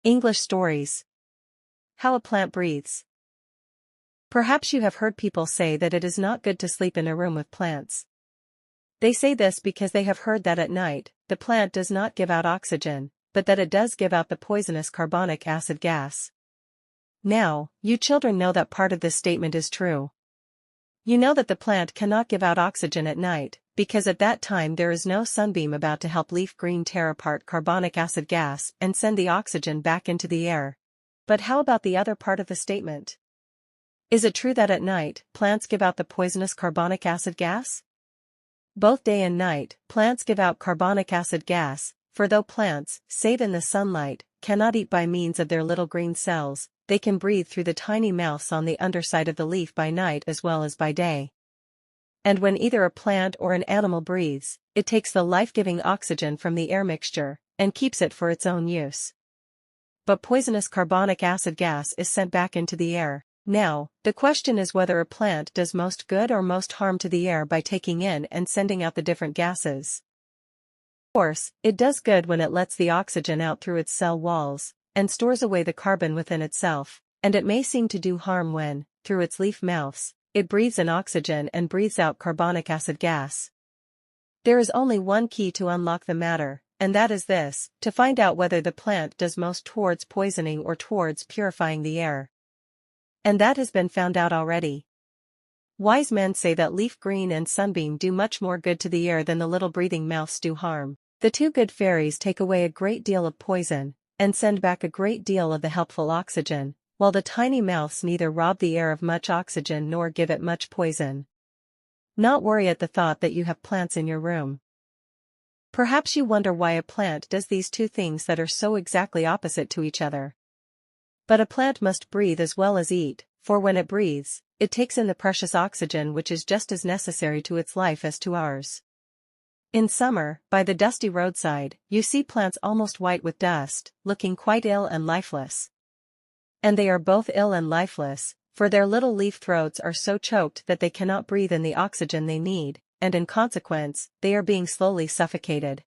English stories. How a plant breathes. Perhaps you have heard people say that it is not good to sleep in a room with plants. They say this because they have heard that at night, the plant does not give out oxygen, but that it does give out the poisonous carbonic acid gas. Now, you children know that part of this statement is true. You know that the plant cannot give out oxygen at night, because at that time there is no sunbeam about to help leaf green tear apart carbonic acid gas and send the oxygen back into the air. But how about the other part of the statement? Is it true that at night, plants give out the poisonous carbonic acid gas? Both day and night, plants give out carbonic acid gas, for though plants, save in the sunlight, cannot eat by means of their little green cells, they can breathe through the tiny mouths on the underside of the leaf by night as well as by day. And when either a plant or an animal breathes, it takes the life-giving oxygen from the air mixture, and keeps it for its own use. But poisonous carbonic acid gas is sent back into the air. Now, the question is whether a plant does most good or most harm to the air by taking in and sending out the different gases. Of course, it does good when it lets the oxygen out through its cell walls, and stores away the carbon within itself, and it may seem to do harm when, through its leaf mouths, it breathes in oxygen and breathes out carbonic acid gas. There is only one key to unlock the matter, and that is this: to find out whether the plant does most towards poisoning or towards purifying the air. And that has been found out already. Wise men say that leaf green and sunbeam do much more good to the air than the little breathing mouths do harm. The two good fairies take away a great deal of poison, and send back a great deal of the helpful oxygen, while the tiny mouths neither rob the air of much oxygen nor give it much poison. Not worry at the thought that you have plants in your room. Perhaps you wonder why a plant does these two things that are so exactly opposite to each other. But a plant must breathe as well as eat, for when it breathes, it takes in the precious oxygen which is just as necessary to its life as to ours. In summer, by the dusty roadside, you see plants almost white with dust, looking quite ill and lifeless. And they are both ill and lifeless, for their little leaf throats are so choked that they cannot breathe in the oxygen they need, and in consequence, they are being slowly suffocated.